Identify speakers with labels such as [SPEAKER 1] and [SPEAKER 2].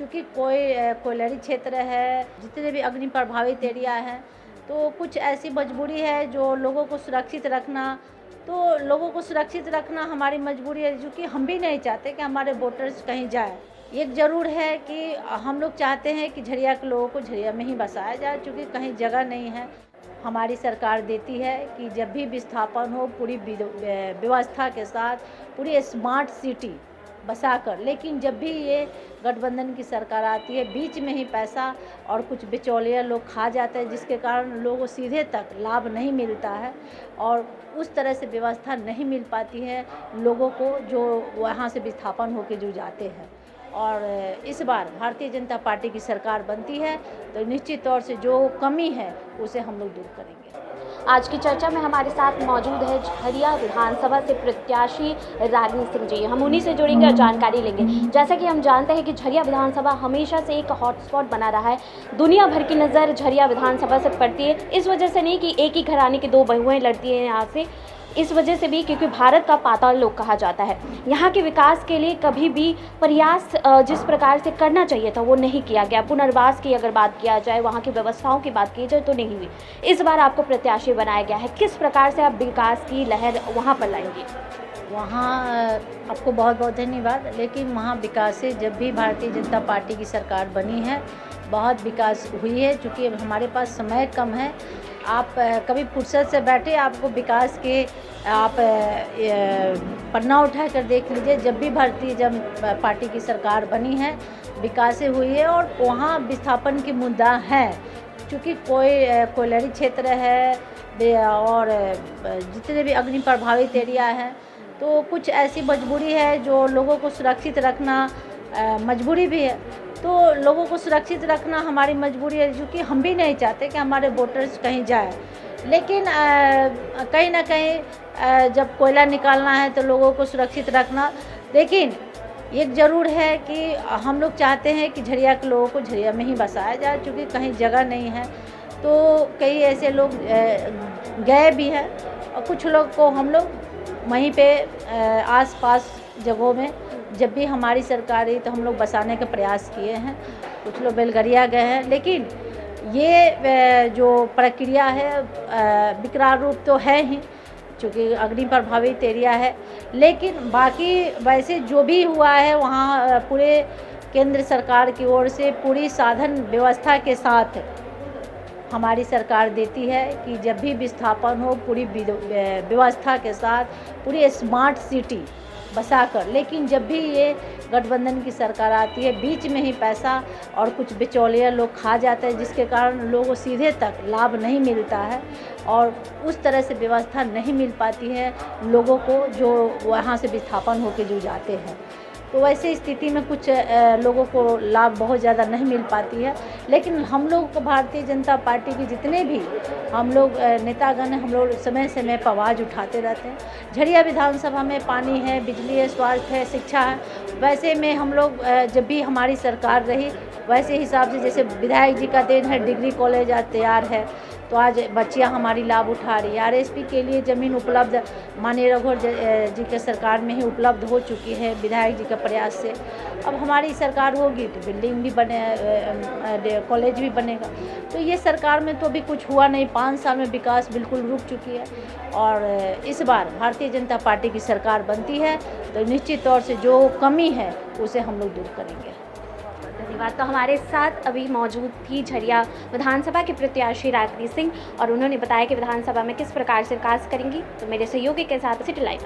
[SPEAKER 1] चूँकि कोयलरी क्षेत्र है, जितने भी अग्नि प्रभावित एरिया हैं, तो कुछ ऐसी मजबूरी है जो लोगों को सुरक्षित रखना, तो लोगों को सुरक्षित रखना हमारी मजबूरी है, क्योंकि हम भी नहीं चाहते कि हमारे वोटर्स कहीं जाए। एक ज़रूर है कि हम लोग चाहते हैं कि झरिया के लोगों को झरिया में ही बसाया जाए, क्योंकि कहीं जगह नहीं है। हमारी सरकार देती है कि जब भी विस्थापन हो पूरी व्यवस्था के साथ पूरी स्मार्ट सिटी बसाकर, लेकिन जब भी ये गठबंधन की सरकार आती है, बीच में ही पैसा और कुछ बिचौलिया लोग खा जाते हैं, जिसके कारण लोगों को सीधे तक लाभ नहीं मिलता है और उस तरह से व्यवस्था नहीं मिल पाती है लोगों को जो वहाँ से विस्थापन होकर जो जाते हैं। और इस बार भारतीय जनता पार्टी की सरकार बनती है तो निश्चित तौर से जो कमी है उसे हम लोग दूर करेंगे।
[SPEAKER 2] आज की चर्चा में हमारे साथ मौजूद है झरिया विधानसभा से प्रत्याशी रागिनी सिंह जी। हम उन्हीं से जुड़ेंगे और जानकारी लेंगे। जैसा कि हम जानते हैं कि झरिया विधानसभा हमेशा से एक हॉटस्पॉट बना रहा है। दुनिया भर की नज़र झरिया विधानसभा से पड़ती है, इस वजह से नहीं कि एक ही घराने की दो बहुएं लड़ती हैं यहाँ से, इस वजह से भी क्योंकि भारत का पाताल लोक कहा जाता है। यहाँ के विकास के लिए कभी भी प्रयास जिस प्रकार से करना चाहिए था वो नहीं किया गया। पुनर्वास की अगर बात किया जाए, वहाँ की व्यवस्थाओं की बात की जाए तो नहीं हुई। इस बार आपको प्रत्याशी बनाया गया है, किस प्रकार से आप विकास की लहर वहाँ पर लाएंगे?
[SPEAKER 1] वहाँ आपको बहुत बहुत धन्यवाद। लेकिन वहाँ विकास से जब भी भारतीय जनता पार्टी की सरकार बनी है बहुत विकास हुई है। चूँकि हमारे पास समय कम है, आप कभी फुर्सत से बैठे आपको विकास के आप पन्ना उठा कर देख लीजिए। जब भी भारतीय जनता पार्टी की सरकार बनी है विकास हुई है और वहाँ विस्थापन की मुद्दा है। चूँकि कोयलरी क्षेत्र है और जितने भी अग्नि प्रभावित एरिया हैं, तो कुछ ऐसी मजबूरी है जो लोगों को सुरक्षित रखना मजबूरी भी है। तो लोगों को सुरक्षित रखना हमारी मजबूरी है, क्योंकि हम भी नहीं चाहते कि हमारे वोटर्स कहीं जाए। लेकिन कहीं ना कहीं जब कोयला निकालना है तो लोगों को सुरक्षित रखना। लेकिन एक ज़रूर है कि हम लोग चाहते हैं कि झरिया के लोगों को झरिया में ही बसाया जाए, क्योंकि कहीं जगह नहीं है। तो कई ऐसे लोग गए भी हैं और कुछ लोग को हम लोग वहीं पे आस-पास जगहों में जब भी हमारी सरकार आई तो हम लोग बसाने का प्रयास किए हैं। कुछ लोग बेलगरिया गए हैं, लेकिन ये जो प्रक्रिया है विकराल रूप तो है ही, चूँकि अग्नि प्रभावित एरिया है। लेकिन बाकी वैसे जो भी हुआ है वहाँ पूरे केंद्र सरकार की ओर से पूरी साधन व्यवस्था के साथ हमारी सरकार देती है कि जब भी विस्थापन हो पूरी व्यवस्था के साथ पूरी स्मार्ट सिटी बसाकर, लेकिन जब भी ये गठबंधन की सरकार आती है बीच में ही पैसा और कुछ बिचौलिया लोग खा जाते हैं, जिसके कारण लोगों को सीधे तक लाभ नहीं मिलता है और उस तरह से व्यवस्था नहीं मिल पाती है लोगों को जो वहाँ से विस्थापन होकर जो जाते हैं। तो वैसे स्थिति में कुछ लोगों को लाभ बहुत ज़्यादा नहीं मिल पाती है। लेकिन हम लोग भारतीय जनता पार्टी के जितने भी हम लोग नेतागण हम लोग समय समय पर आवाज़ उठाते रहते हैं। झरिया विधानसभा में पानी है, बिजली है, स्वास्थ्य है, शिक्षा है। वैसे में हम लोग जब भी हमारी सरकार रही वैसे हिसाब से, जैसे विधायक जी का देन है डिग्री कॉलेज आज तैयार है, तो आज बच्चियां हमारी लाभ उठा रही है। आरएसपी के लिए ज़मीन उपलब्ध माननीय रघुवर जी के सरकार में ही उपलब्ध हो चुकी है विधायक जी के प्रयास से। अब हमारी सरकार होगी तो बिल्डिंग भी बने, कॉलेज भी बनेगा। तो ये सरकार में तो अभी कुछ हुआ नहीं, 5 साल में विकास बिल्कुल रुक चुकी है। और इस बार भारतीय जनता पार्टी की सरकार बनती है तो निश्चित तौर से जो कमी है उसे हम लोग दूर करेंगे।
[SPEAKER 2] धन्यवाद। तो हमारे साथ अभी मौजूद थी झरिया विधानसभा के प्रत्याशी रागिनी सिंह और उन्होंने बताया कि विधानसभा में किस प्रकार से विकास करेंगी। तो मेरे सहयोगी के साथ सिटी लाइव।